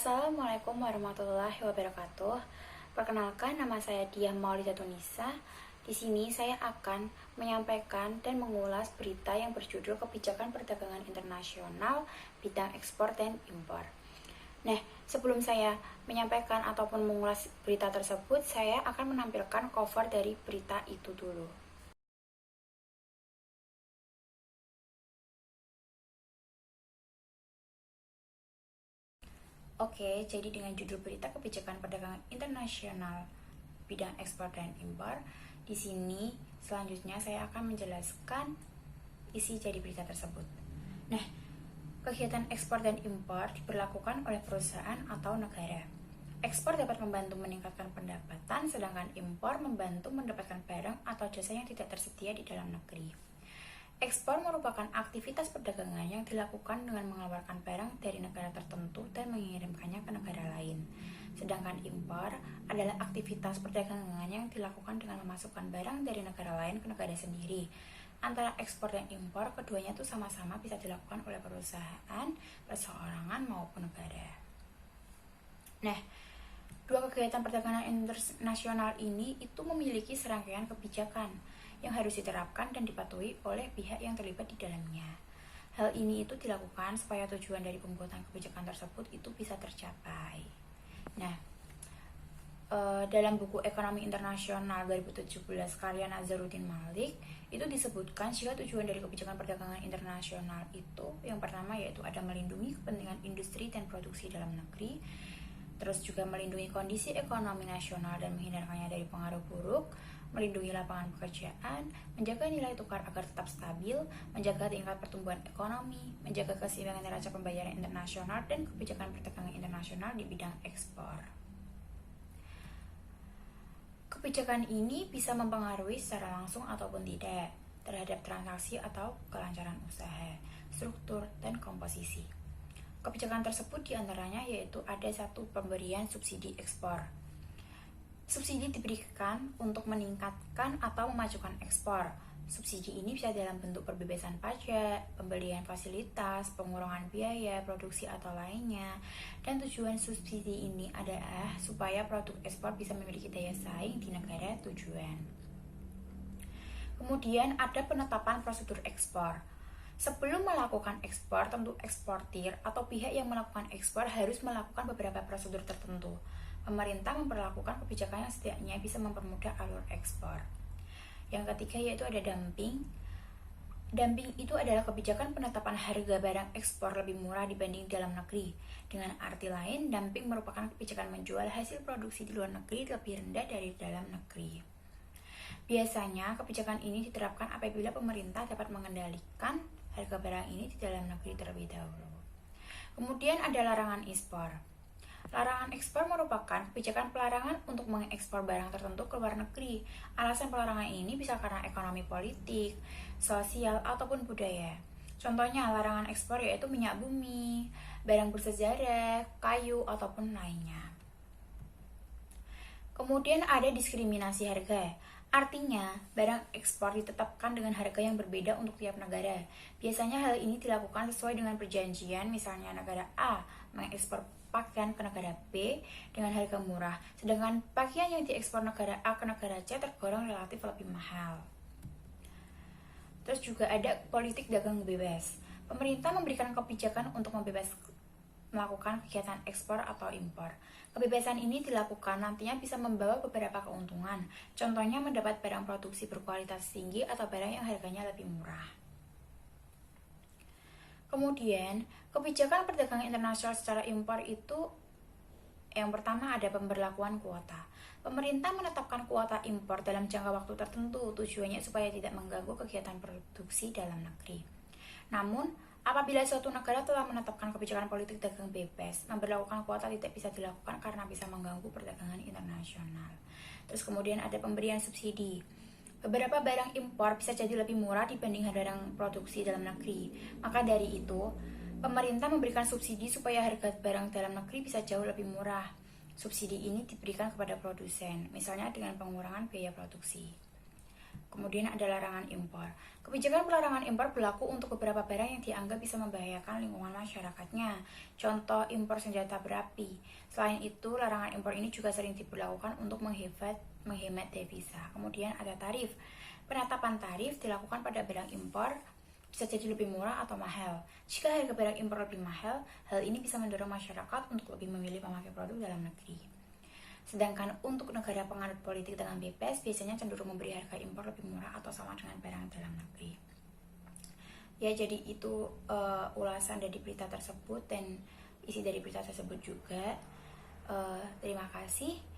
Assalamualaikum warahmatullahi wabarakatuh. Perkenalkan, nama saya Diah Maulida Tunisa. Di sini saya akan menyampaikan dan mengulas berita yang berjudul Kebijakan Perdagangan Internasional Bidang Ekspor dan Impor. Nah, sebelum saya menyampaikan ataupun mengulas berita tersebut, saya akan menampilkan cover dari berita itu dulu. Oke, jadi dengan judul berita Kebijakan Perdagangan Internasional Bidang Ekspor dan Impor, di sini selanjutnya saya akan menjelaskan isi jadi berita tersebut. Nah, kegiatan ekspor dan impor diberlakukan oleh perusahaan atau negara. Ekspor dapat membantu meningkatkan pendapatan, sedangkan impor membantu mendapatkan barang atau jasa yang tidak tersedia di dalam negeri. Ekspor merupakan aktivitas perdagangan yang dilakukan dengan mengeluarkan barang dari negara tertentu dan mengirimkannya ke negara lain. Sedangkan impor adalah aktivitas perdagangan yang dilakukan dengan memasukkan barang dari negara lain ke negara sendiri. Antara ekspor dan impor, keduanya itu sama-sama bisa dilakukan oleh perusahaan, perseorangan maupun negara. Nah, dua kegiatan perdagangan internasional ini itu memiliki serangkaian kebijakan yang harus diterapkan dan dipatuhi oleh pihak yang terlibat di dalamnya. Hal ini itu dilakukan supaya tujuan dari pembuatan kebijakan tersebut itu bisa tercapai. Nah, dalam buku Ekonomi Internasional 2017 karya Nazaruddin Malik itu disebutkan jika tujuan dari kebijakan perdagangan internasional itu yang pertama yaitu ada melindungi kepentingan industri dan produksi dalam negeri, terus juga melindungi kondisi ekonomi nasional dan menghindarkannya dari pengaruh buruk, melindungi lapangan pekerjaan, menjaga nilai tukar agar tetap stabil, menjaga tingkat pertumbuhan ekonomi, menjaga keseimbangan neraca pembayaran internasional, dan kebijakan perdagangan internasional di bidang ekspor. Kebijakan ini bisa mempengaruhi secara langsung ataupun tidak terhadap transaksi atau kelancaran usaha, struktur, dan komposisi. Kebijakan tersebut diantaranya yaitu ada satu pemberian subsidi ekspor. Subsidi diberikan untuk meningkatkan atau memajukan ekspor. Subsidi ini bisa dalam bentuk perbebasan pajak, pembelian fasilitas, pengurangan biaya, produksi atau lainnya. Dan tujuan subsidi ini adalah supaya produk ekspor bisa memiliki daya saing di negara tujuan. Kemudian ada penetapan prosedur ekspor. Sebelum melakukan ekspor, tentu eksportir atau pihak yang melakukan ekspor harus melakukan beberapa prosedur tertentu. Pemerintah memperlakukan kebijakan yang setidaknya bisa mempermudah alur ekspor. Yang ketiga yaitu ada dumping. Dumping itu adalah kebijakan penetapan harga barang ekspor lebih murah dibanding dalam negeri. Dengan arti lain, dumping merupakan kebijakan menjual hasil produksi di luar negeri lebih rendah dari dalam negeri. Biasanya kebijakan ini diterapkan apabila pemerintah dapat mengendalikan harga barang ini di dalam negeri terlebih dahulu. Kemudian ada larangan ekspor. Larangan ekspor merupakan kebijakan pelarangan untuk mengekspor barang tertentu ke luar negeri. Alasan pelarangan ini bisa karena ekonomi politik, sosial, ataupun budaya. Contohnya larangan ekspor yaitu minyak bumi, barang bersejarah, kayu, ataupun lainnya. Kemudian ada diskriminasi harga. Artinya, barang ekspor ditetapkan dengan harga yang berbeda untuk tiap negara. Biasanya hal ini dilakukan sesuai dengan perjanjian, misalnya negara A mengekspor pakaian ke negara B dengan harga murah, sedangkan pakaian yang diekspor negara A ke negara C tergolong relatif lebih mahal. Terus juga ada politik dagang bebas. Pemerintah memberikan kebijakan untuk melakukan kegiatan ekspor atau impor. Kebebasan ini dilakukan nantinya bisa membawa beberapa keuntungan. Contohnya mendapat barang produksi berkualitas tinggi atau barang yang harganya lebih murah. Kemudian, kebijakan perdagangan internasional secara impor itu yang pertama ada pemberlakuan kuota. Pemerintah menetapkan kuota impor dalam jangka waktu tertentu, tujuannya supaya tidak mengganggu kegiatan produksi dalam negeri. Namun, apabila suatu negara telah menetapkan kebijakan politik dagang bebas, memberlakukan kuota tidak bisa dilakukan karena bisa mengganggu perdagangan internasional. Terus kemudian ada pemberian subsidi. Beberapa barang impor bisa jadi lebih murah dibanding barang produksi dalam negeri. Maka dari itu, pemerintah memberikan subsidi supaya harga barang dalam negeri bisa jauh lebih murah. Subsidi ini diberikan kepada produsen, misalnya dengan pengurangan biaya produksi. Kemudian ada larangan impor. Kebijakan pelarangan impor berlaku untuk beberapa barang yang dianggap bisa membahayakan lingkungan masyarakatnya. Contoh, impor senjata berapi. Selain itu, larangan impor ini juga sering diberlakukan untuk menghemat devisa. Kemudian ada tarif. Penetapan tarif dilakukan pada barang impor bisa jadi lebih murah atau mahal. Jika harga barang impor lebih mahal, hal ini bisa mendorong masyarakat untuk lebih memilih memakai produk dalam negeri. Sedangkan untuk negara penganut politik dengan bebas biasanya cenderung memberi harga impor lebih murah atau sama dengan barang dalam negeri. Ya, jadi itu ulasan dari berita tersebut dan isi dari berita tersebut juga. Terima kasih.